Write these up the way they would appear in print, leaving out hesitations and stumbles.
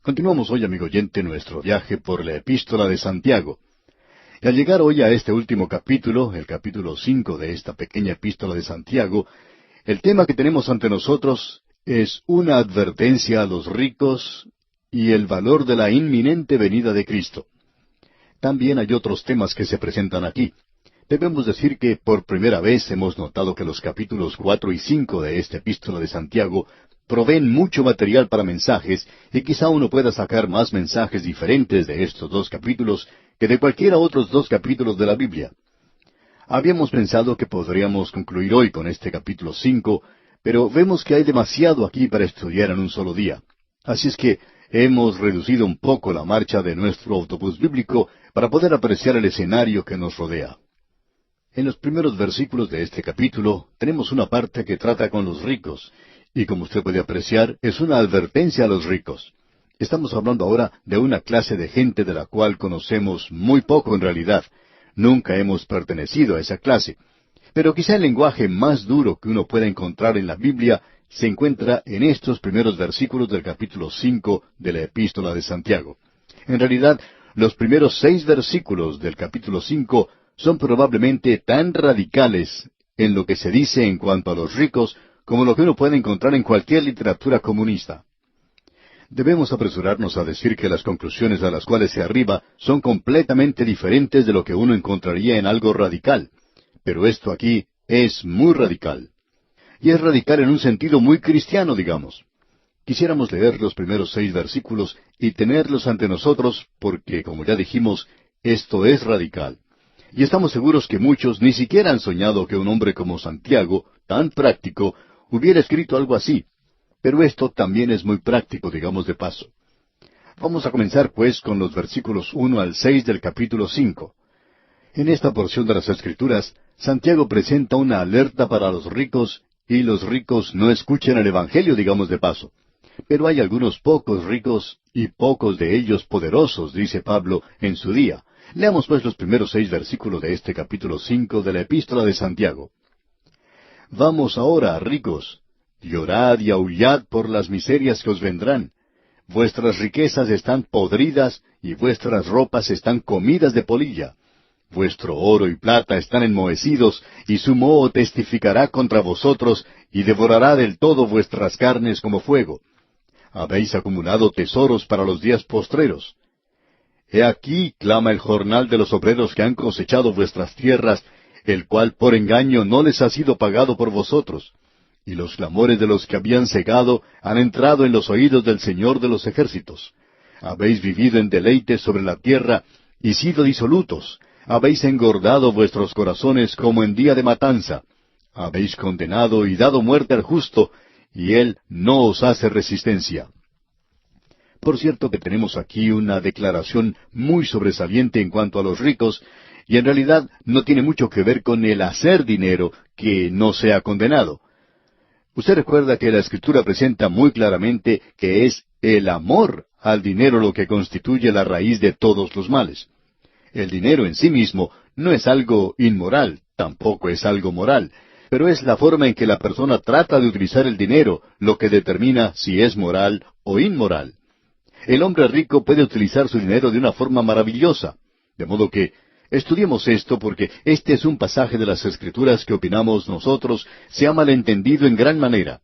Continuamos hoy, amigo oyente, nuestro viaje por la Epístola de Santiago. Y al llegar hoy a este último capítulo, el capítulo 5 de esta pequeña Epístola de Santiago, el tema que tenemos ante nosotros es una advertencia a los ricos y el valor de la inminente venida de Cristo. También hay otros temas que se presentan aquí. Debemos decir que por primera vez hemos notado que los capítulos 4 y 5 de esta Epístola de Santiago proveen mucho material para mensajes, y quizá uno pueda sacar más mensajes diferentes de estos dos capítulos que de cualquiera otros dos capítulos de la Biblia. Habíamos pensado que podríamos concluir hoy con este capítulo 5, pero vemos que hay demasiado aquí para estudiar en un solo día. Así es que hemos reducido un poco la marcha de nuestro autobús bíblico para poder apreciar el escenario que nos rodea. En los primeros versículos de este capítulo tenemos una parte que trata con los ricos, y como usted puede apreciar, es una advertencia a los ricos. Estamos hablando ahora de una clase de gente de la cual conocemos muy poco en realidad. Nunca hemos pertenecido a esa clase. Pero quizá el lenguaje más duro que uno pueda encontrar en la Biblia se encuentra en estos primeros versículos del capítulo 5 de la Epístola de Santiago. En realidad, los primeros 6 versículos del capítulo 5 son probablemente tan radicales en lo que se dice en cuanto a los ricos como lo que uno puede encontrar en cualquier literatura comunista. Debemos apresurarnos a decir que las conclusiones a las cuales se arriba son completamente diferentes de lo que uno encontraría en algo radical. Pero esto aquí es muy radical. Y es radical en un sentido muy cristiano, digamos. Quisiéramos leer los primeros 6 versículos y tenerlos ante nosotros porque, como ya dijimos, esto es radical. Y estamos seguros que muchos ni siquiera han soñado que un hombre como Santiago, tan práctico, hubiera escrito algo así. Pero esto también es muy práctico, digamos de paso. Vamos a comenzar, pues, con los versículos 1 al 6 del capítulo 5. En esta porción de las Escrituras, Santiago presenta una alerta para los ricos, y los ricos no escuchan el Evangelio, digamos de paso. Pero hay algunos pocos ricos, y pocos de ellos poderosos, dice Pablo, en su día. Leamos pues los primeros 6 versículos de este capítulo 5 de la Epístola de Santiago. Vamos ahora, ricos, llorad y aullad por las miserias que os vendrán. Vuestras riquezas están podridas, y vuestras ropas están comidas de polilla. Vuestro oro y plata están enmohecidos, y su moho testificará contra vosotros, y devorará del todo vuestras carnes como fuego. Habéis acumulado tesoros para los días postreros. He aquí, clama el jornal de los obreros que han cosechado vuestras tierras, el cual por engaño no les ha sido pagado por vosotros. Y los clamores de los que habían cegado han entrado en los oídos del Señor de los ejércitos. Habéis vivido en deleites sobre la tierra, y sido disolutos. Habéis engordado vuestros corazones como en día de matanza. Habéis condenado y dado muerte al justo, y él no os hace resistencia. Por cierto que tenemos aquí una declaración muy sobresaliente en cuanto a los ricos, y en realidad no tiene mucho que ver con el hacer dinero que no sea condenado. Usted recuerda que la Escritura presenta muy claramente que es el amor al dinero lo que constituye la raíz de todos los males. El dinero en sí mismo no es algo inmoral, tampoco es algo moral, pero es la forma en que la persona trata de utilizar el dinero lo que determina si es moral o inmoral. El hombre rico puede utilizar su dinero de una forma maravillosa, de modo que estudiemos esto porque este es un pasaje de las Escrituras que opinamos nosotros se ha malentendido en gran manera.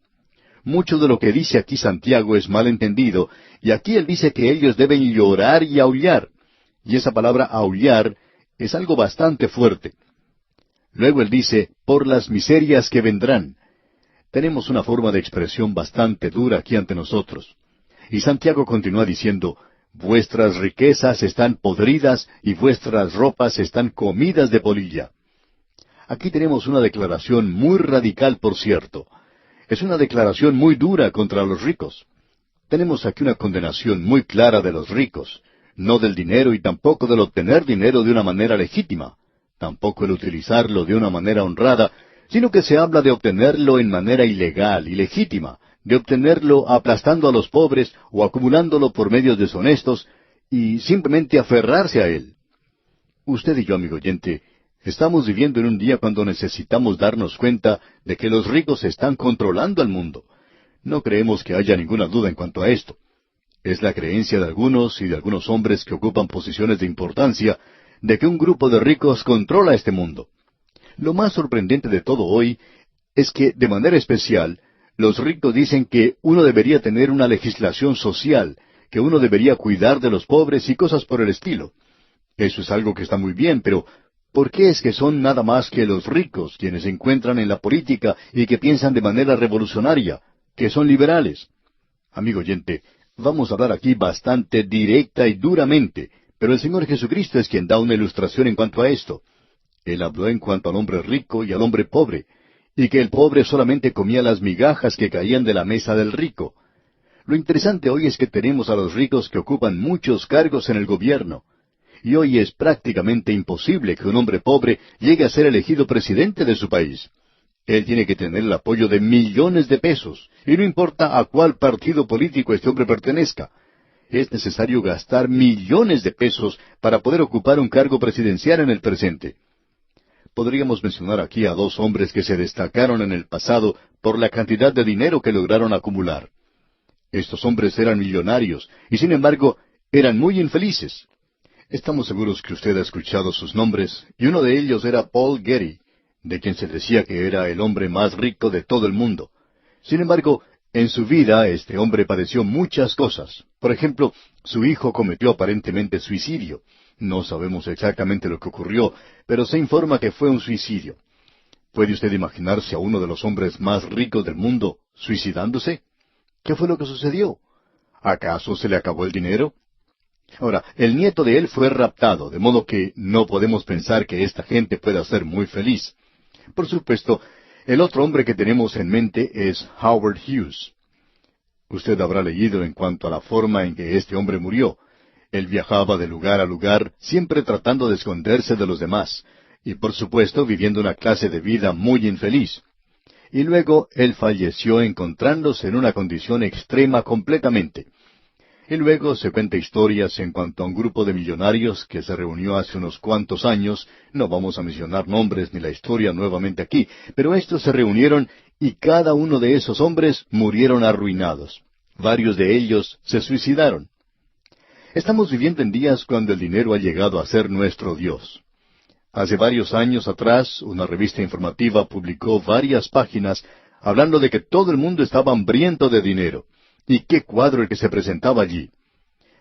Mucho de lo que dice aquí Santiago es malentendido, y aquí él dice que ellos deben llorar y aullar. Y esa palabra aullar es algo bastante fuerte. Luego él dice, por las miserias que vendrán. Tenemos una forma de expresión bastante dura aquí ante nosotros. Y Santiago continúa diciendo, vuestras riquezas están podridas y vuestras ropas están comidas de polilla. Aquí tenemos una declaración muy radical, por cierto. Es una declaración muy dura contra los ricos. Tenemos aquí una condenación muy clara de los ricos, no del dinero y tampoco del obtener dinero de una manera legítima, tampoco el utilizarlo de una manera honrada, sino que se habla de obtenerlo en manera ilegal, ilegítima, de obtenerlo aplastando a los pobres o acumulándolo por medios deshonestos y simplemente aferrarse a él. Usted y yo, amigo oyente, estamos viviendo en un día cuando necesitamos darnos cuenta de que los ricos están controlando al mundo. No creemos que haya ninguna duda en cuanto a esto. Es la creencia de algunos y de algunos hombres que ocupan posiciones de importancia de que un grupo de ricos controla este mundo. Lo más sorprendente de todo hoy es que, de manera especial, los ricos dicen que uno debería tener una legislación social, que uno debería cuidar de los pobres y cosas por el estilo. Eso es algo que está muy bien, pero ¿por qué es que son nada más que los ricos quienes se encuentran en la política y que piensan de manera revolucionaria, que son liberales? Amigo oyente, vamos a hablar aquí bastante directa y duramente, pero el Señor Jesucristo es quien da una ilustración en cuanto a esto. Él habló en cuanto al hombre rico y al hombre pobre, y que el pobre solamente comía las migajas que caían de la mesa del rico. Lo interesante hoy es que tenemos a los ricos que ocupan muchos cargos en el gobierno. Y hoy es prácticamente imposible que un hombre pobre llegue a ser elegido presidente de su país. Él tiene que tener el apoyo de millones de pesos, y no importa a cuál partido político este hombre pertenezca. Es necesario gastar millones de pesos para poder ocupar un cargo presidencial en el presente. Podríamos mencionar aquí a dos hombres que se destacaron en el pasado por la cantidad de dinero que lograron acumular. Estos hombres eran millonarios, y sin embargo, eran muy infelices. Estamos seguros que usted ha escuchado sus nombres, y uno de ellos era Paul Getty, de quien se decía que era el hombre más rico de todo el mundo. Sin embargo, en su vida este hombre padeció muchas cosas. Por ejemplo, su hijo cometió aparentemente suicidio. No sabemos exactamente lo que ocurrió, pero se informa que fue un suicidio. ¿Puede usted imaginarse a uno de los hombres más ricos del mundo suicidándose? ¿Qué fue lo que sucedió? ¿Acaso se le acabó el dinero? Ahora, el nieto de él fue raptado, de modo que no podemos pensar que esta gente pueda ser muy feliz. Por supuesto, el otro hombre que tenemos en mente es Howard Hughes. Usted habrá leído en cuanto a la forma en que este hombre murió. Él viajaba de lugar a lugar, siempre tratando de esconderse de los demás, y por supuesto viviendo una clase de vida muy infeliz. Y luego él falleció encontrándose en una condición extrema completamente. Y luego se cuenta historias en cuanto a un grupo de millonarios que se reunió hace unos cuantos años. No vamos a mencionar nombres ni la historia nuevamente aquí, pero estos se reunieron y cada uno de esos hombres murieron arruinados. Varios de ellos se suicidaron. Estamos viviendo en días cuando el dinero ha llegado a ser nuestro Dios. Hace varios años atrás, una revista informativa publicó varias páginas hablando de que todo el mundo estaba hambriento de dinero. ¿Y qué cuadro el que se presentaba allí?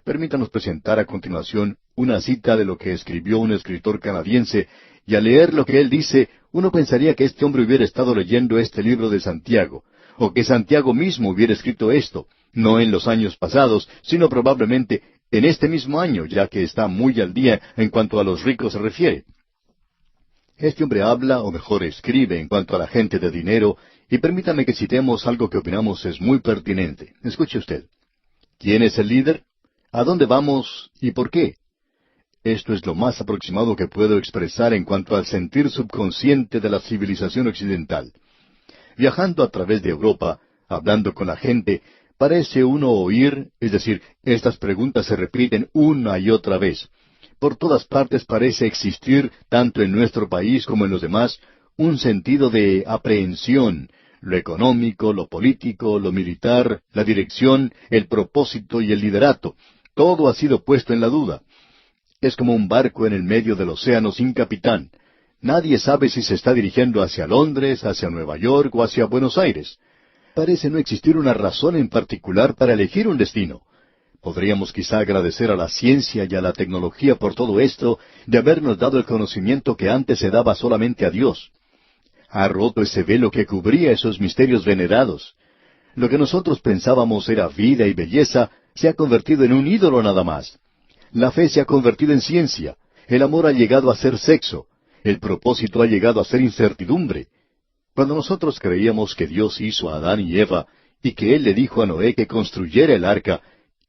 Permítanos presentar a continuación una cita de lo que escribió un escritor canadiense, y al leer lo que él dice, uno pensaría que este hombre hubiera estado leyendo este libro de Santiago, o que Santiago mismo hubiera escrito esto, no en los años pasados, sino probablemente en este mismo año, ya que está muy al día en cuanto a los ricos se refiere. Este hombre habla, o mejor escribe, en cuanto a la gente de dinero, y permítame que citemos algo que opinamos es muy pertinente. Escuche usted. ¿Quién es el líder? ¿A dónde vamos y por qué? Esto es lo más aproximado que puedo expresar en cuanto al sentir subconsciente de la civilización occidental. Viajando a través de Europa, hablando con la gente, parece uno oír, es decir, estas preguntas se repiten una y otra vez. Por todas partes parece existir, tanto en nuestro país como en los demás, un sentido de aprehensión, lo económico, lo político, lo militar, la dirección, el propósito y el liderato. Todo ha sido puesto en la duda. Es como un barco en el medio del océano sin capitán. Nadie sabe si se está dirigiendo hacia Londres, hacia Nueva York o hacia Buenos Aires. Parece no existir una razón en particular para elegir un destino. Podríamos quizá agradecer a la ciencia y a la tecnología por todo esto, de habernos dado el conocimiento que antes se daba solamente a Dios. Ha roto ese velo que cubría esos misterios venerados. Lo que nosotros pensábamos era vida y belleza, se ha convertido en un ídolo nada más. La fe se ha convertido en ciencia. El amor ha llegado a ser sexo. El propósito ha llegado a ser incertidumbre. Cuando nosotros creíamos que Dios hizo a Adán y Eva, y que Él le dijo a Noé que construyera el arca,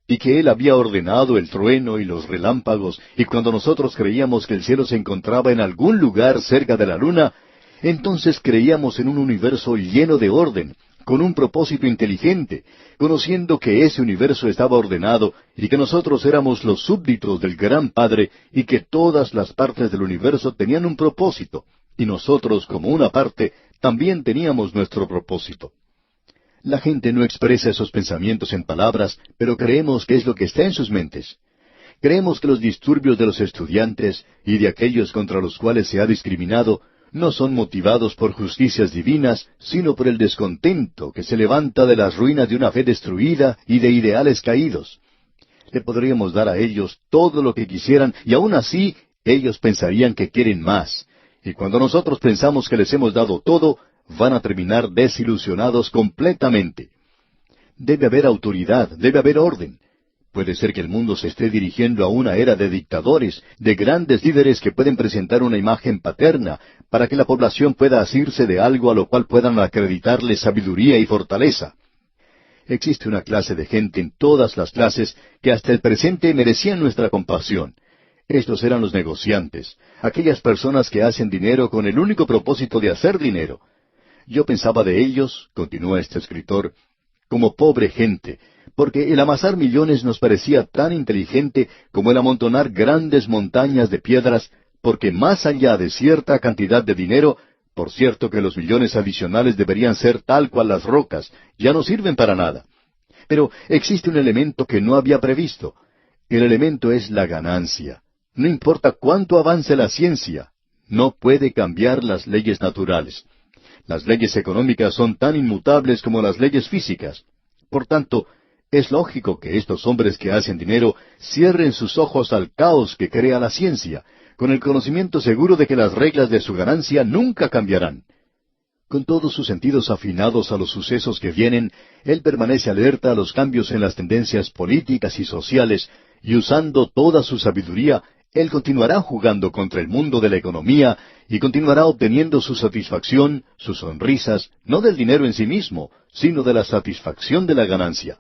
y que Él había ordenado el trueno y los relámpagos, y cuando nosotros creíamos que el cielo se encontraba en algún lugar cerca de la luna, entonces creíamos en un universo lleno de orden, con un propósito inteligente, conociendo que ese universo estaba ordenado y que nosotros éramos los súbditos del Gran Padre y que todas las partes del universo tenían un propósito, y nosotros como una parte también teníamos nuestro propósito. La gente no expresa esos pensamientos en palabras, pero creemos que es lo que está en sus mentes. Creemos que los disturbios de los estudiantes y de aquellos contra los cuales se ha discriminado no son motivados por justicias divinas, sino por el descontento que se levanta de las ruinas de una fe destruida y de ideales caídos. Le podríamos dar a ellos todo lo que quisieran y aún así ellos pensarían que quieren más. Y cuando nosotros pensamos que les hemos dado todo, van a terminar desilusionados completamente. Debe haber autoridad, debe haber orden. Puede ser que el mundo se esté dirigiendo a una era de dictadores, de grandes líderes que pueden presentar una imagen paterna, para que la población pueda asirse de algo a lo cual puedan acreditarle sabiduría y fortaleza. Existe una clase de gente en todas las clases que hasta el presente merecían nuestra compasión. Estos eran los negociantes, aquellas personas que hacen dinero con el único propósito de hacer dinero. Yo pensaba de ellos, continúa este escritor, como pobre gente, porque el amasar millones nos parecía tan inteligente como el amontonar grandes montañas de piedras, porque más allá de cierta cantidad de dinero, por cierto que los millones adicionales deberían ser tal cual las rocas, ya no sirven para nada. Pero existe un elemento que no había previsto. El elemento es la ganancia. No importa cuánto avance la ciencia, no puede cambiar las leyes naturales. Las leyes económicas son tan inmutables como las leyes físicas. Por tanto, es lógico que estos hombres que hacen dinero cierren sus ojos al caos que crea la ciencia, con el conocimiento seguro de que las reglas de su ganancia nunca cambiarán. Con todos sus sentidos afinados a los sucesos que vienen, él permanece alerta a los cambios en las tendencias políticas y sociales, y usando toda su sabiduría, él continuará jugando contra el mundo de la economía y continuará obteniendo su satisfacción, sus sonrisas, no del dinero en sí mismo, sino de la satisfacción de la ganancia.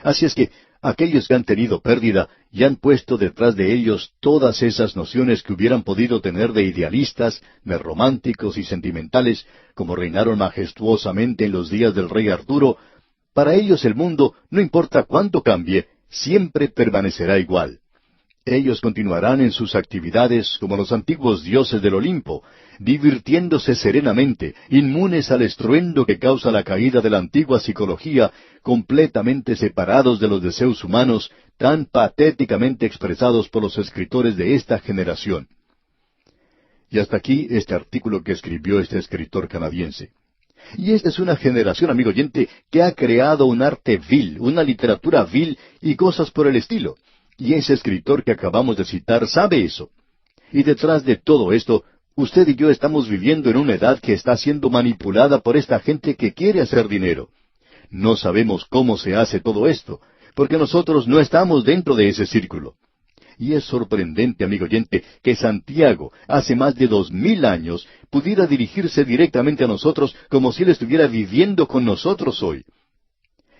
Así es que aquellos que han tenido pérdida y han puesto detrás de ellos todas esas nociones que hubieran podido tener de idealistas, de románticos y sentimentales, como reinaron majestuosamente en los días del rey Arturo, para ellos el mundo, no importa cuánto cambie, siempre permanecerá igual. Ellos continuarán en sus actividades como los antiguos dioses del Olimpo, divirtiéndose serenamente, inmunes al estruendo que causa la caída de la antigua psicología, completamente separados de los deseos humanos, tan patéticamente expresados por los escritores de esta generación. Y hasta aquí este artículo que escribió este escritor canadiense. Y esta es una generación, amigo oyente, que ha creado un arte vil, una literatura vil y cosas por el estilo. Y ese escritor que acabamos de citar sabe eso. Y detrás de todo esto, usted y yo estamos viviendo en una edad que está siendo manipulada por esta gente que quiere hacer dinero. No sabemos cómo se hace todo esto, porque nosotros no estamos dentro de ese círculo. Y es sorprendente, amigo oyente, que Santiago, hace más de 2000 años, pudiera dirigirse directamente a nosotros como si él estuviera viviendo con nosotros hoy.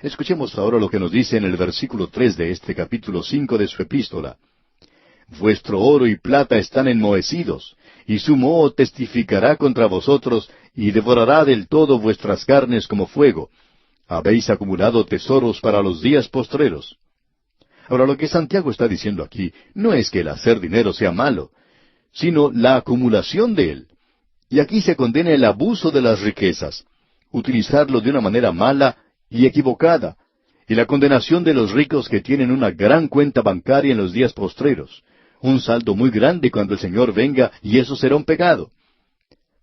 Escuchemos ahora lo que nos dice en el versículo 3 de este capítulo 5 de su epístola. Vuestro oro y plata están enmohecidos, y su moho testificará contra vosotros, y devorará del todo vuestras carnes como fuego. Habéis acumulado tesoros para los días postreros. Ahora, lo que Santiago está diciendo aquí no es que el hacer dinero sea malo, sino la acumulación de él. Y aquí se condena el abuso de las riquezas, utilizarlo de una manera mala y equivocada, y la condenación de los ricos que tienen una gran cuenta bancaria en los días postreros, un saldo muy grande cuando el Señor venga, y eso será un pecado.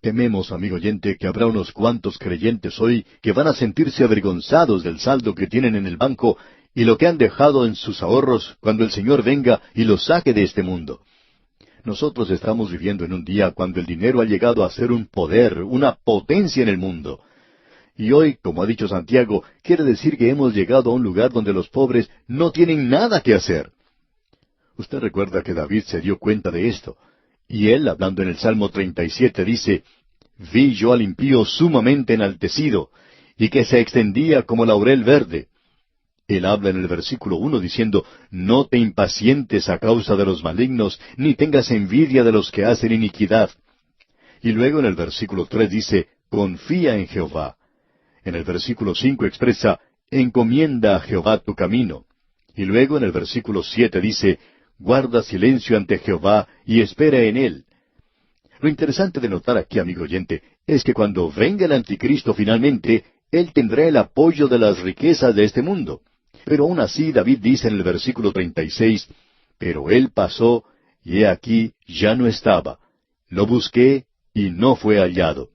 Tememos, amigo oyente, que habrá unos cuantos creyentes hoy que van a sentirse avergonzados del saldo que tienen en el banco y lo que han dejado en sus ahorros cuando el Señor venga y los saque de este mundo. Nosotros estamos viviendo en un día cuando el dinero ha llegado a ser un poder, una potencia en el mundo. Y hoy, como ha dicho Santiago, quiere decir que hemos llegado a un lugar donde los pobres no tienen nada que hacer. Usted recuerda que David se dio cuenta de esto. Y él, hablando en el Salmo 37, dice, «Vi yo al impío sumamente enaltecido, y que se extendía como laurel verde». Él habla en el versículo 1 diciendo, «No te impacientes a causa de los malignos, ni tengas envidia de los que hacen iniquidad». Y luego en el versículo 3 dice, «Confía en Jehová». En el versículo 5 expresa, «Encomienda a Jehová tu camino». Y luego en el versículo 7 dice, «Guarda silencio ante Jehová y espera en él». Lo interesante de notar aquí, amigo oyente, es que cuando venga el anticristo finalmente, él tendrá el apoyo de las riquezas de este mundo. Pero aún así David dice en el versículo 36, pero él pasó, y he aquí ya no estaba. Lo busqué, y no fue hallado.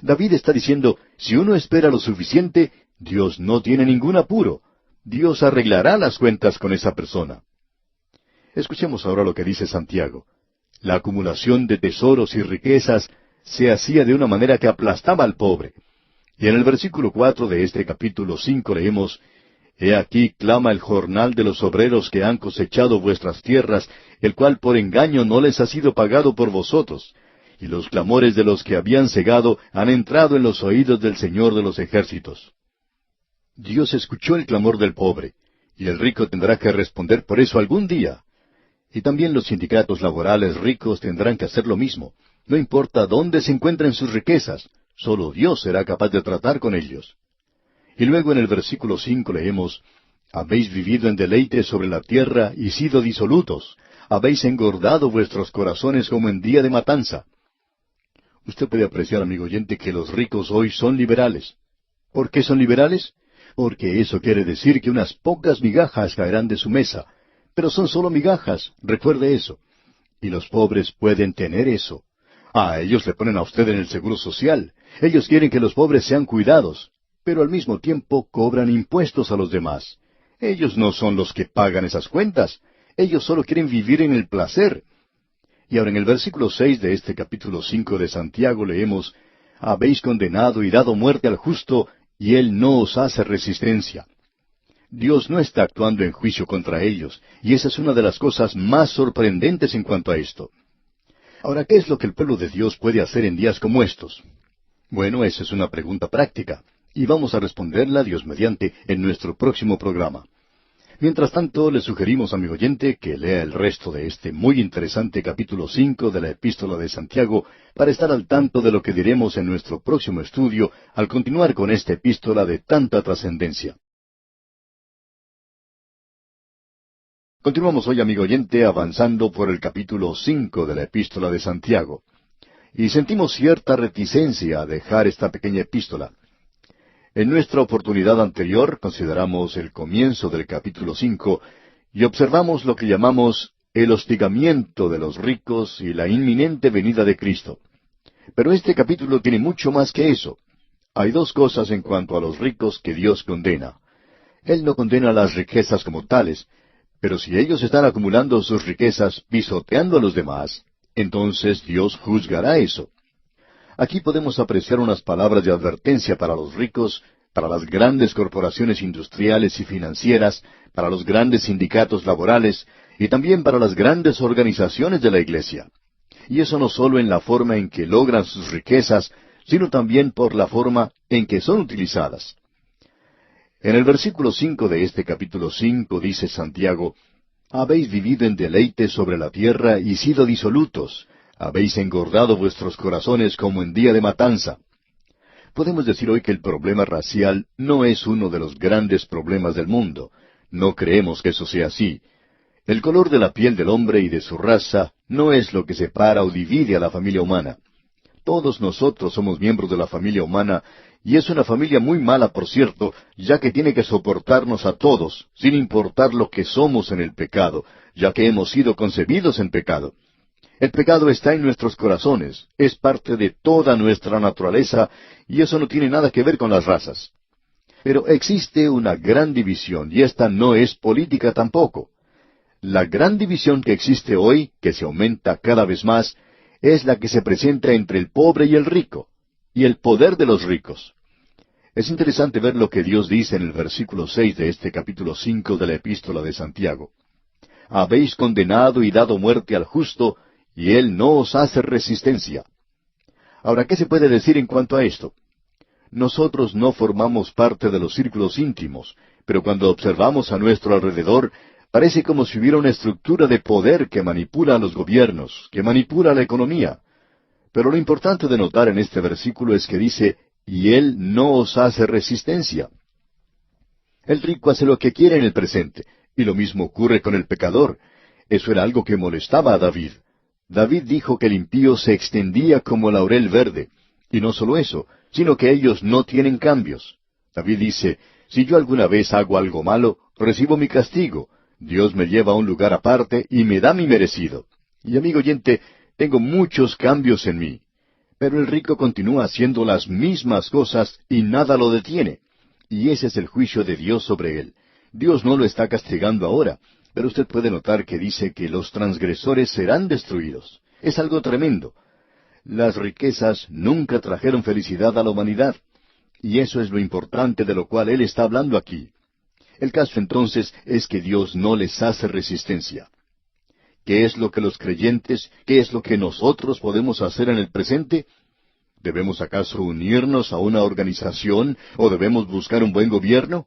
David está diciendo, si uno espera lo suficiente, Dios no tiene ningún apuro. Dios arreglará las cuentas con esa persona. Escuchemos ahora lo que dice Santiago. La acumulación de tesoros y riquezas se hacía de una manera que aplastaba al pobre. Y en el versículo 4 de este capítulo 5 leemos, He aquí clama el jornal de los obreros que han cosechado vuestras tierras, el cual por engaño no les ha sido pagado por vosotros. Y los clamores de los que habían cegado han entrado en los oídos del Señor de los ejércitos. Dios escuchó el clamor del pobre, y el rico tendrá que responder por eso algún día. Y también los sindicatos laborales ricos tendrán que hacer lo mismo. No importa dónde se encuentren sus riquezas, solo Dios será capaz de tratar con ellos. Y luego en el versículo 5 leemos, Habéis vivido en deleite sobre la tierra y sido disolutos. Habéis engordado vuestros corazones como en día de matanza. Usted puede apreciar, amigo oyente, que los ricos hoy son liberales. ¿Por qué son liberales? Porque eso quiere decir que unas pocas migajas caerán de su mesa. Pero son solo migajas, recuerde eso. Y los pobres pueden tener eso. Ellos le ponen a usted en el seguro social. Ellos quieren que los pobres sean cuidados, pero al mismo tiempo cobran impuestos a los demás. Ellos no son los que pagan esas cuentas. Ellos solo quieren vivir en el placer. Y ahora en el versículo 6 de este capítulo 5 de Santiago leemos, Habéis condenado y dado muerte al justo, y él no os hace resistencia. Dios no está actuando en juicio contra ellos, y esa es una de las cosas más sorprendentes en cuanto a esto. Ahora, ¿qué es lo que el pueblo de Dios puede hacer en días como estos? Bueno, esa es una pregunta práctica, y vamos a responderla, Dios mediante, en nuestro próximo programa. Mientras tanto, le sugerimos, amigo oyente, que lea el resto de este muy interesante capítulo 5 de la Epístola de Santiago para estar al tanto de lo que diremos en nuestro próximo estudio al continuar con esta epístola de tanta trascendencia. Continuamos hoy, amigo oyente, avanzando por el capítulo 5 de la Epístola de Santiago. Y sentimos cierta reticencia a dejar esta pequeña epístola. En nuestra oportunidad anterior consideramos el comienzo del capítulo 5 y observamos lo que llamamos el hostigamiento de los ricos y la inminente venida de Cristo. Pero este capítulo tiene mucho más que eso. Hay dos cosas en cuanto a los ricos que Dios condena. Él no condena las riquezas como tales, pero si ellos están acumulando sus riquezas pisoteando a los demás, entonces Dios juzgará eso. Aquí podemos apreciar unas palabras de advertencia para los ricos, para las grandes corporaciones industriales y financieras, para los grandes sindicatos laborales y también para las grandes organizaciones de la Iglesia. Y eso no solo en la forma en que logran sus riquezas, sino también por la forma en que son utilizadas. En el versículo 5 de este capítulo 5 dice Santiago, Habéis vivido en deleite sobre la tierra y sido disolutos. Habéis engordado vuestros corazones como en día de matanza. Podemos decir hoy que el problema racial no es uno de los grandes problemas del mundo. No creemos que eso sea así. El color de la piel del hombre y de su raza no es lo que separa o divide a la familia humana. Todos nosotros somos miembros de la familia humana, y es una familia muy mala, por cierto, ya que tiene que soportarnos a todos, sin importar lo que somos en el pecado, ya que hemos sido concebidos en pecado. El pecado está en nuestros corazones, es parte de toda nuestra naturaleza, y eso no tiene nada que ver con las razas. Pero existe una gran división, y esta no es política tampoco. La gran división que existe hoy, que se aumenta cada vez más, es la que se presenta entre el pobre y el rico, y el poder de los ricos. Es interesante ver lo que Dios dice en el versículo 6 de este capítulo 5 de la Epístola de Santiago. Habéis condenado y dado muerte al justo, y él no os hace resistencia. Ahora, ¿qué se puede decir en cuanto a esto? Nosotros no formamos parte de los círculos íntimos, pero cuando observamos a nuestro alrededor, parece como si hubiera una estructura de poder que manipula a los gobiernos, que manipula la economía. Pero lo importante de notar en este versículo es que dice, y él no os hace resistencia. El rico hace lo que quiere en el presente, y lo mismo ocurre con el pecador. Eso era algo que molestaba a David. David dijo que el impío se extendía como laurel verde, y no solo eso, sino que ellos no tienen cambios. David dice, si yo alguna vez hago algo malo, recibo mi castigo. Dios me lleva a un lugar aparte y me da mi merecido. Y amigo oyente, tengo muchos cambios en mí. Pero el rico continúa haciendo las mismas cosas y nada lo detiene. Y ese es el juicio de Dios sobre él. Dios no lo está castigando ahora, pero usted puede notar que dice que los transgresores serán destruidos. Es algo tremendo. Las riquezas nunca trajeron felicidad a la humanidad. Y eso es lo importante de lo cual él está hablando aquí. El caso entonces es que Dios no les hace resistencia. ¿Qué es lo que los creyentes, qué es lo que nosotros podemos hacer en el presente? ¿Debemos acaso unirnos a una organización o debemos buscar un buen gobierno?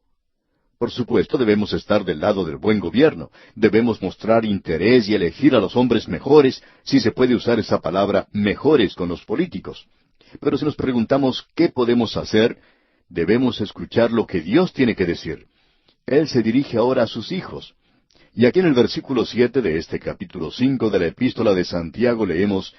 Por supuesto, debemos estar del lado del buen gobierno. Debemos mostrar interés y elegir a los hombres mejores, si se puede usar esa palabra, mejores con los políticos. Pero si nos preguntamos qué podemos hacer, debemos escuchar lo que Dios tiene que decir. Él se dirige ahora a sus hijos. Y aquí en el versículo 7 de este capítulo 5 de la Epístola de Santiago leemos,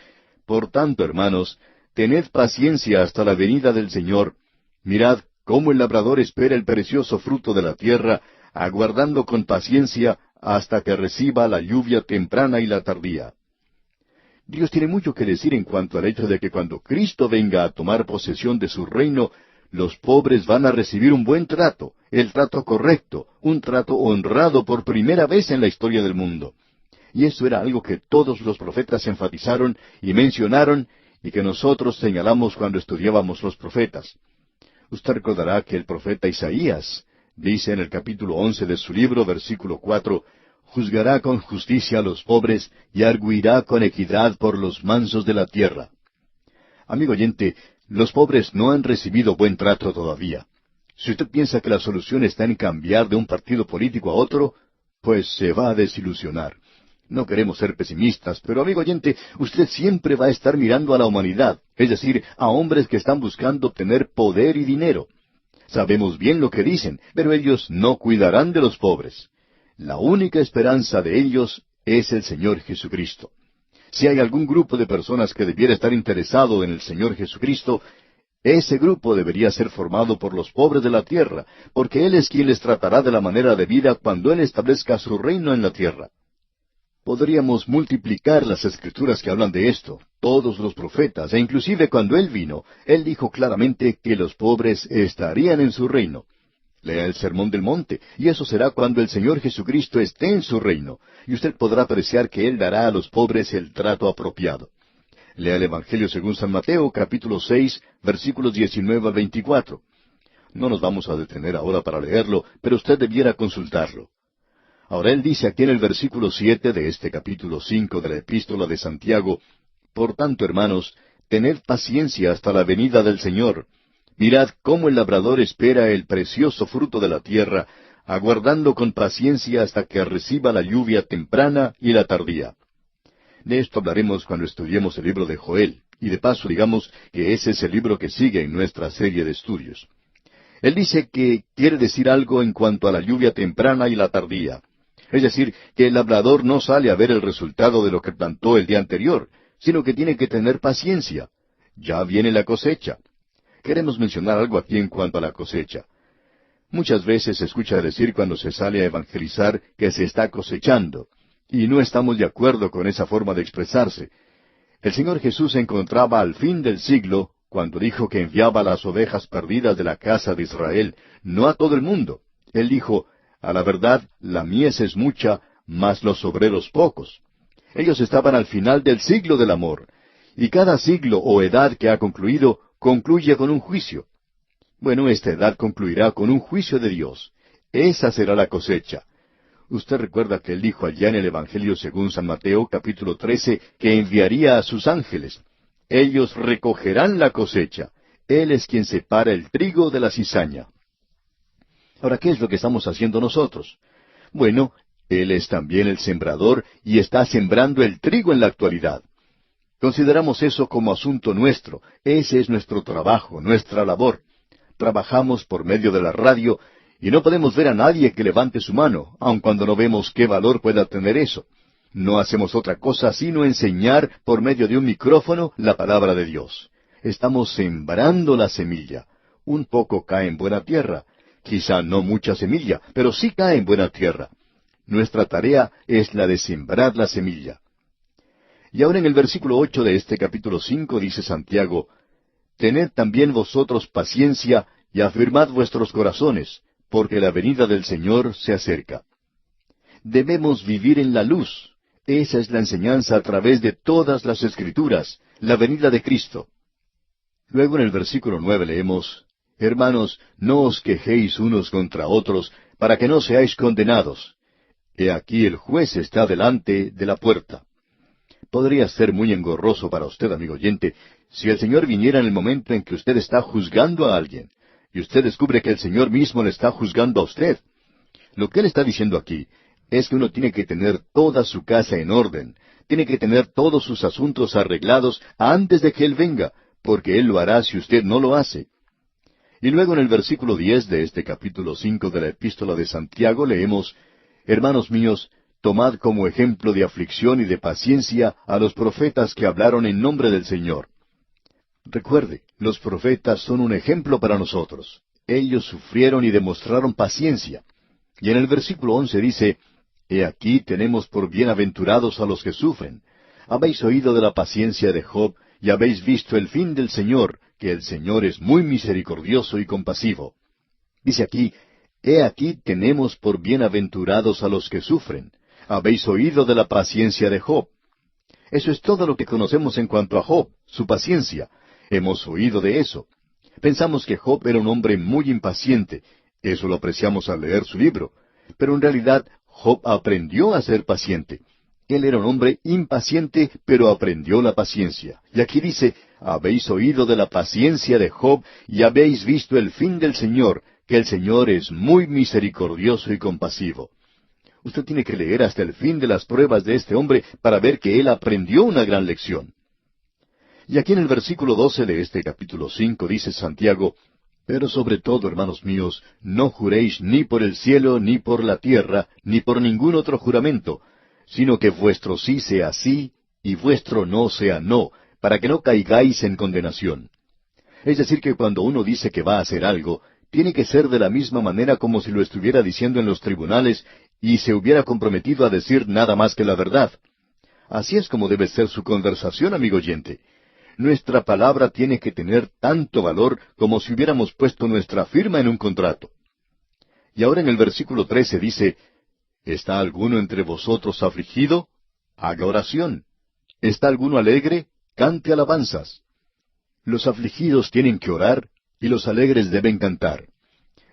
Por tanto, hermanos, tened paciencia hasta la venida del Señor. Mirad cómo el labrador espera el precioso fruto de la tierra, aguardando con paciencia hasta que reciba la lluvia temprana y la tardía. Dios tiene mucho que decir en cuanto al hecho de que cuando Cristo venga a tomar posesión de su reino, los pobres van a recibir un buen trato, el trato correcto, un trato honrado por primera vez en la historia del mundo. Y eso era algo que todos los profetas enfatizaron y mencionaron y que nosotros señalamos cuando estudiábamos los profetas. Usted recordará que el profeta Isaías dice en el capítulo 11 de su libro, versículo 4, juzgará con justicia a los pobres y arguirá con equidad por los mansos de la tierra. Amigo oyente, los pobres no han recibido buen trato todavía. Si usted piensa que la solución está en cambiar de un partido político a otro, pues se va a desilusionar. No queremos ser pesimistas, pero amigo oyente, usted siempre va a estar mirando a la humanidad, es decir, a hombres que están buscando obtener poder y dinero. Sabemos bien lo que dicen, pero ellos no cuidarán de los pobres. La única esperanza de ellos es el Señor Jesucristo. Si hay algún grupo de personas que debiera estar interesado en el Señor Jesucristo, ese grupo debería ser formado por los pobres de la tierra, porque Él es quien les tratará de la manera debida cuando Él establezca su reino en la tierra. Podríamos multiplicar las escrituras que hablan de esto, todos los profetas, e inclusive cuando Él vino, Él dijo claramente que los pobres estarían en su reino. Lea el Sermón del Monte, y eso será cuando el Señor Jesucristo esté en su reino, y usted podrá apreciar que Él dará a los pobres el trato apropiado. Lea el Evangelio según San Mateo, capítulo 6, versículos 19 al 24. No nos vamos a detener ahora para leerlo, pero usted debiera consultarlo. Ahora Él dice aquí en el versículo 7 de este capítulo 5 de la Epístola de Santiago, Por tanto, hermanos, tened paciencia hasta la venida del Señor. Mirad cómo el labrador espera el precioso fruto de la tierra, aguardando con paciencia hasta que reciba la lluvia temprana y la tardía. De esto hablaremos cuando estudiemos el libro de Joel, y de paso digamos que ese es el libro que sigue en nuestra serie de estudios. Él dice que quiere decir algo en cuanto a la lluvia temprana y la tardía. Es decir, que el labrador no sale a ver el resultado de lo que plantó el día anterior, sino que tiene que tener paciencia. Ya viene la cosecha. Queremos mencionar algo aquí en cuanto a la cosecha. Muchas veces se escucha decir cuando se sale a evangelizar que se está cosechando, y no estamos de acuerdo con esa forma de expresarse. El Señor Jesús se encontraba al fin del siglo cuando dijo que enviaba las ovejas perdidas de la casa de Israel, no a todo el mundo. Él dijo, a la verdad, la mies es mucha, mas los obreros pocos. Ellos estaban al final del siglo del amor, y cada siglo o edad que ha concluido concluye con un juicio. Bueno, esta edad concluirá con un juicio de Dios. Esa será la cosecha. Usted recuerda que Él dijo allá en el Evangelio según San Mateo, capítulo 13, que enviaría a sus ángeles. Ellos recogerán la cosecha. Él es quien separa el trigo de la cizaña. Ahora, ¿qué es lo que estamos haciendo nosotros? Bueno, Él es también el sembrador y está sembrando el trigo en la actualidad. Consideramos eso como asunto nuestro. Ese es nuestro trabajo, nuestra labor. Trabajamos por medio de la radio y no podemos ver a nadie que levante su mano, aun cuando no vemos qué valor pueda tener eso. No hacemos otra cosa sino enseñar por medio de un micrófono la palabra de Dios. Estamos sembrando la semilla. un poco cae en buena tierra. Quizá no mucha semilla, pero sí cae en buena tierra. Nuestra tarea es la de sembrar la semilla. Y ahora en el versículo 8 de este capítulo 5 dice Santiago, «Tened también vosotros paciencia y afirmad vuestros corazones, porque la venida del Señor se acerca». Debemos vivir en la luz. Esa es la enseñanza a través de todas las Escrituras, la venida de Cristo. Luego en el versículo 9 leemos, «Hermanos, no os quejéis unos contra otros, para que no seáis condenados. He aquí el juez está delante de la puerta». Podría ser muy engorroso para usted, amigo oyente, si el Señor viniera en el momento en que usted está juzgando a alguien, y usted descubre que el Señor mismo le está juzgando a usted. Lo que Él está diciendo aquí es que uno tiene que tener toda su casa en orden, tiene que tener todos sus asuntos arreglados antes de que Él venga, porque Él lo hará si usted no lo hace. Y luego en el versículo 10 de este capítulo 5 de la Epístola de Santiago leemos, «Hermanos míos, tomad como ejemplo de aflicción y de paciencia a los profetas que hablaron en nombre del Señor». Recuerde, los profetas son un ejemplo para nosotros. Ellos sufrieron y demostraron paciencia. Y en el versículo 11 dice, «He aquí tenemos por bienaventurados a los que sufren. Habéis oído de la paciencia de Job, y habéis visto el fin del Señor, que el Señor es muy misericordioso y compasivo». Dice aquí, «He aquí tenemos por bienaventurados a los que sufren. Habéis oído de la paciencia de Job». Eso es todo lo que conocemos en cuanto a Job, su paciencia. Hemos oído de eso. Pensamos que Job era un hombre muy impaciente. Eso lo apreciamos al leer su libro. Pero en realidad, Job aprendió a ser paciente. Él era un hombre impaciente, pero aprendió la paciencia. Y aquí dice, «Habéis oído de la paciencia de Job, y habéis visto el fin del Señor, que el Señor es muy misericordioso y compasivo». Usted tiene que leer hasta el fin de las pruebas de este hombre para ver que él aprendió una gran lección. Y aquí en el versículo 12 de este capítulo 5 dice Santiago, «Pero sobre todo, hermanos míos, no juréis ni por el cielo, ni por la tierra, ni por ningún otro juramento, sino que vuestro sí sea sí, y vuestro no sea no, para que no caigáis en condenación». Es decir, que cuando uno dice que va a hacer algo, tiene que ser de la misma manera como si lo estuviera diciendo en los tribunales y se hubiera comprometido a decir nada más que la verdad. Así es como debe ser su conversación, amigo oyente. Nuestra palabra tiene que tener tanto valor como si hubiéramos puesto nuestra firma en un contrato. Y ahora en el versículo 13 dice, «¿Está alguno entre vosotros afligido? Haga oración. ¿Está alguno alegre? Cante alabanzas». Los afligidos tienen que orar y los alegres deben cantar.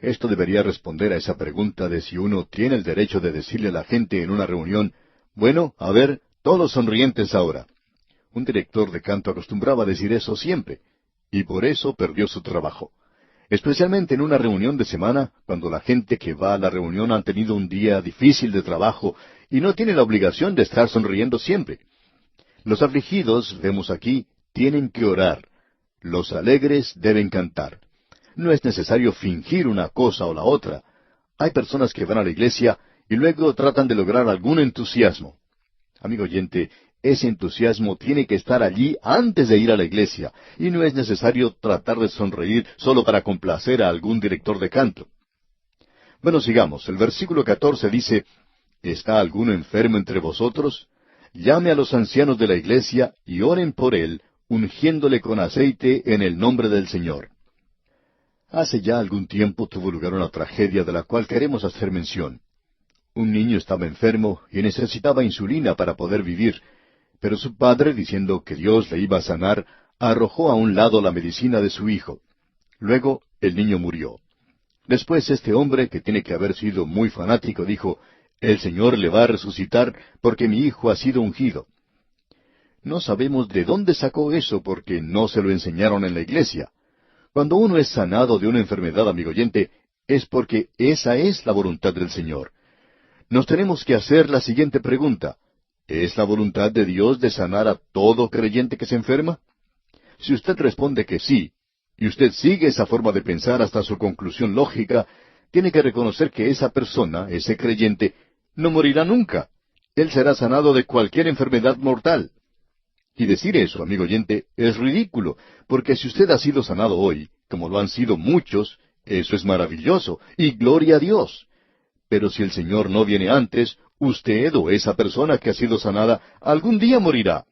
Esto debería responder a esa pregunta de si uno tiene el derecho de decirle a la gente en una reunión, «Bueno, a ver, todos sonrientes ahora». Un director de canto acostumbraba a decir eso siempre, y por eso perdió su trabajo. Especialmente en una reunión de semana, cuando la gente que va a la reunión han tenido un día difícil de trabajo y no tiene la obligación de estar sonriendo siempre. Los afligidos, vemos aquí, tienen que orar. Los alegres deben cantar. No es necesario fingir una cosa o la otra. Hay personas que van a la iglesia y luego tratan de lograr algún entusiasmo. Amigo oyente, ese entusiasmo tiene que estar allí antes de ir a la iglesia, y no es necesario tratar de sonreír solo para complacer a algún director de canto. Bueno, sigamos. El versículo 14 dice, «¿Está alguno enfermo entre vosotros? Llame a los ancianos de la iglesia y oren por él, ungiéndole con aceite en el nombre del Señor». Hace ya algún tiempo tuvo lugar una tragedia de la cual queremos hacer mención. Un niño estaba enfermo y necesitaba insulina para poder vivir, pero su padre, diciendo que Dios le iba a sanar, arrojó a un lado la medicina de su hijo. Luego el niño murió. Después este hombre, que tiene que haber sido muy fanático, dijo, «El Señor le va a resucitar porque mi hijo ha sido ungido». No sabemos de dónde sacó eso porque no se lo enseñaron en la iglesia. Cuando uno es sanado de una enfermedad, amigo oyente, es porque esa es la voluntad del Señor. Nos tenemos que hacer la siguiente pregunta. ¿Es la voluntad de Dios de sanar a todo creyente que se enferma? Si usted responde que sí, y usted sigue esa forma de pensar hasta su conclusión lógica, tiene que reconocer que esa persona, ese creyente, no morirá nunca. Él será sanado de cualquier enfermedad mortal. Y decir eso, amigo oyente, es ridículo, porque si usted ha sido sanado hoy, como lo han sido muchos, eso es maravilloso, y gloria a Dios. Pero si el Señor no viene antes, usted o esa persona que ha sido sanada algún día morirá.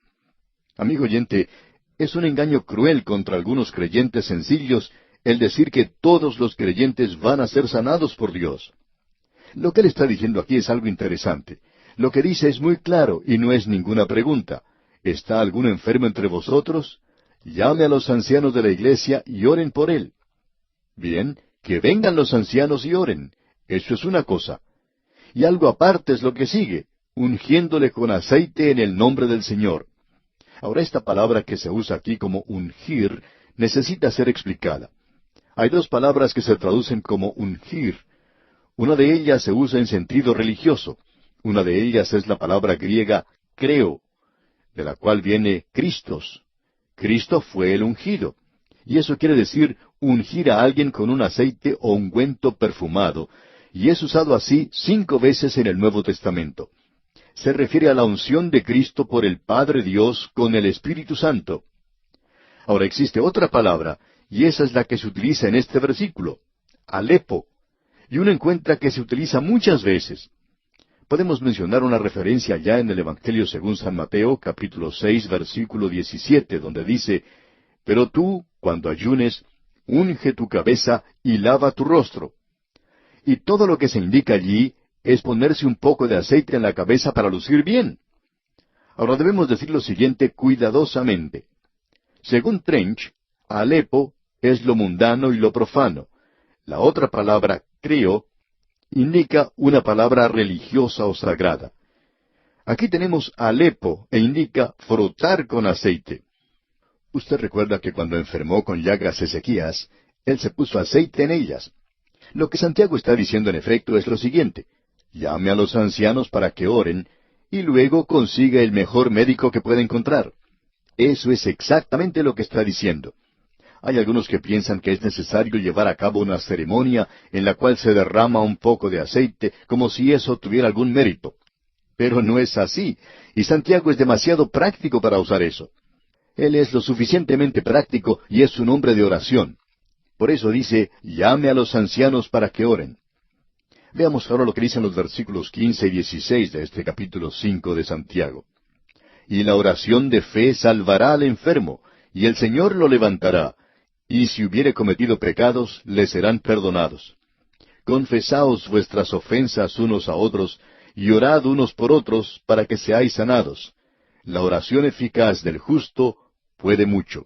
Amigo oyente, es un engaño cruel contra algunos creyentes sencillos el decir que todos los creyentes van a ser sanados por Dios. Lo que él está diciendo aquí es algo interesante. Lo que dice es muy claro y no es ninguna pregunta. ¿Está algún enfermo entre vosotros? Llame a los ancianos de la iglesia y oren por él. Bien, que vengan los ancianos y oren. Eso es una cosa. Y algo aparte es lo que sigue, ungiéndole con aceite en el nombre del Señor. Ahora esta palabra que se usa aquí como ungir necesita ser explicada. Hay dos palabras que se traducen como ungir. Una de ellas se usa en sentido religioso. Una de ellas es la palabra griega creo, de la cual viene Christos. Cristo fue el ungido. Y eso quiere decir ungir a alguien con un aceite o ungüento perfumado, y es usado así 5 veces en el Nuevo Testamento. Se refiere a la unción de Cristo por el Padre Dios con el Espíritu Santo. Ahora existe otra palabra, y esa es la que se utiliza en este versículo, alepo, y uno encuentra que se utiliza muchas veces. Podemos mencionar una referencia ya en el Evangelio según San Mateo, capítulo 6, versículo 17, donde dice, «Pero tú, cuando ayunes, unge tu cabeza y lava tu rostro». Y todo lo que se indica allí es ponerse un poco de aceite en la cabeza para lucir bien. Ahora debemos decir lo siguiente cuidadosamente. Según Trench, alepo es lo mundano y lo profano. La otra palabra, creo, indica una palabra religiosa o sagrada. Aquí tenemos alepo e indica frotar con aceite. Usted recuerda que cuando enfermó con llagas Ezequías, él se puso aceite en ellas. Lo que Santiago está diciendo en efecto es lo siguiente. Llame a los ancianos para que oren, y luego consiga el mejor médico que pueda encontrar. Eso es exactamente lo que está diciendo. Hay algunos que piensan que es necesario llevar a cabo una ceremonia en la cual se derrama un poco de aceite, como si eso tuviera algún mérito. Pero no es así, y Santiago es demasiado práctico para usar eso. Él es lo suficientemente práctico y es un hombre de oración. Por eso dice, llame a los ancianos para que oren. Veamos ahora lo que dicen los versículos 15 y 16 de este capítulo 5 de Santiago. Y la oración de fe salvará al enfermo, y el Señor lo levantará, y si hubiere cometido pecados, le serán perdonados. Confesaos vuestras ofensas unos a otros, y orad unos por otros, para que seáis sanados. La oración eficaz del justo puede mucho.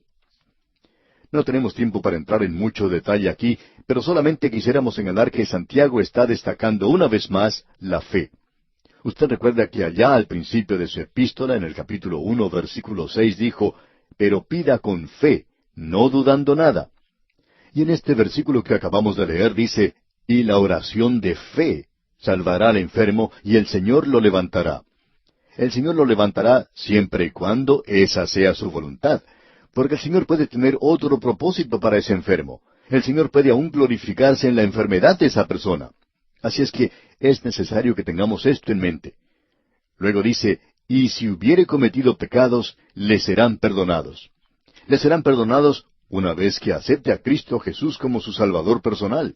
No tenemos tiempo para entrar en mucho detalle aquí, pero solamente quisiéramos señalar que Santiago está destacando una vez más la fe. Usted recuerda que allá al principio de su epístola, en el capítulo 1, versículo 6, dijo, «Pero pida con fe, no dudando nada». Y en este versículo que acabamos de leer dice, «Y la oración de fe salvará al enfermo, y el Señor lo levantará». El Señor lo levantará siempre y cuando esa sea su voluntad, porque el Señor puede tener otro propósito para ese enfermo. El Señor puede aún glorificarse en la enfermedad de esa persona. Así es que es necesario que tengamos esto en mente. Luego dice, y si hubiere cometido pecados, le serán perdonados. Le serán perdonados una vez que acepte a Cristo Jesús como su Salvador personal.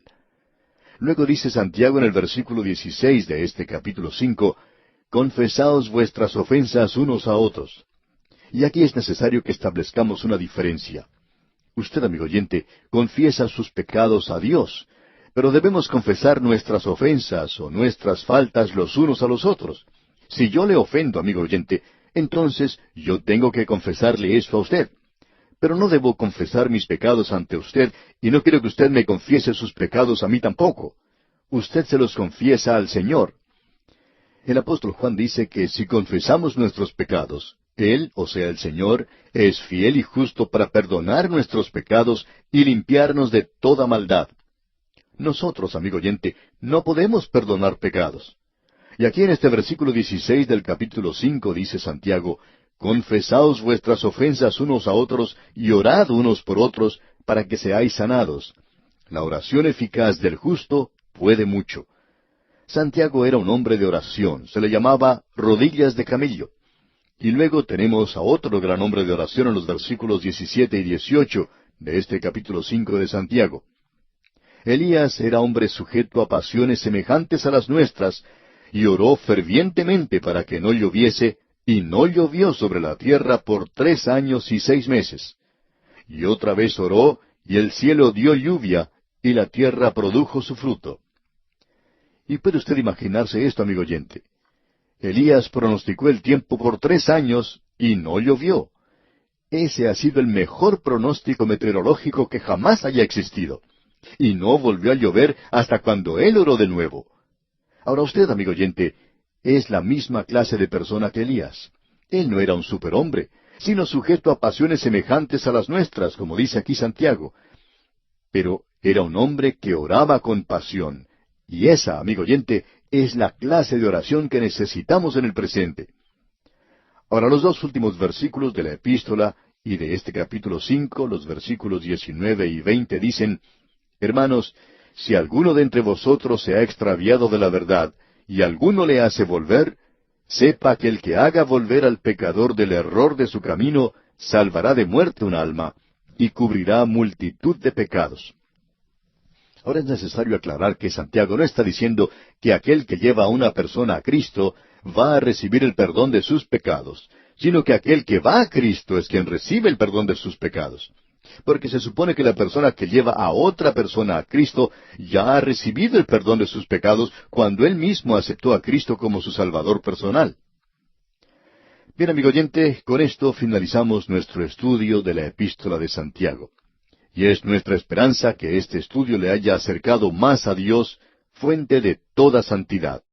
Luego dice Santiago en el versículo 16 de este capítulo 5, confesaos vuestras ofensas unos a otros. Y aquí es necesario que establezcamos una diferencia. Usted, amigo oyente, confiesa sus pecados a Dios, pero debemos confesar nuestras ofensas o nuestras faltas los unos a los otros. Si yo le ofendo, amigo oyente, entonces yo tengo que confesarle eso a usted. Pero no debo confesar mis pecados ante usted, y no quiero que usted me confiese sus pecados a mí tampoco. Usted se los confiesa al Señor. El apóstol Juan dice que si confesamos nuestros pecados, Él, o sea el Señor, es fiel y justo para perdonar nuestros pecados y limpiarnos de toda maldad. Nosotros, amigo oyente, no podemos perdonar pecados. Y aquí en este versículo 16 del capítulo 5 dice Santiago, confesaos vuestras ofensas unos a otros y orad unos por otros para que seáis sanados. La oración eficaz del justo puede mucho. Santiago era un hombre de oración, se le llamaba rodillas de camello. Y luego tenemos a otro gran hombre de oración en los versículos 17 y 18 de este capítulo 5 de Santiago. Elías era hombre sujeto a pasiones semejantes a las nuestras, y oró fervientemente para que no lloviese, y no llovió sobre la tierra por 3 años y 6 meses. Y otra vez oró, y el cielo dio lluvia, y la tierra produjo su fruto. Y puede usted imaginarse esto, amigo oyente. Elías pronosticó el tiempo por 3 años, y no llovió. Ese ha sido el mejor pronóstico meteorológico que jamás haya existido. Y no volvió a llover hasta cuando él oró de nuevo. Ahora usted, amigo oyente, es la misma clase de persona que Elías. Él no era un superhombre, sino sujeto a pasiones semejantes a las nuestras, como dice aquí Santiago. Pero era un hombre que oraba con pasión. Y esa, amigo oyente, es la clase de oración que necesitamos en el presente. Ahora, los 2 últimos versículos de la epístola y de este capítulo 5, los versículos 19 y 20 dicen: Hermanos, si alguno de entre vosotros se ha extraviado de la verdad, y alguno le hace volver, sepa que el que haga volver al pecador del error de su camino, salvará de muerte un alma, y cubrirá multitud de pecados. Ahora es necesario aclarar que Santiago no está diciendo que aquel que lleva a una persona a Cristo va a recibir el perdón de sus pecados, sino que aquel que va a Cristo es quien recibe el perdón de sus pecados. Porque se supone que la persona que lleva a otra persona a Cristo ya ha recibido el perdón de sus pecados cuando él mismo aceptó a Cristo como su Salvador personal. Bien, amigo oyente, con esto finalizamos nuestro estudio de la Epístola de Santiago. Y es nuestra esperanza que este estudio le haya acercado más a Dios, fuente de toda santidad.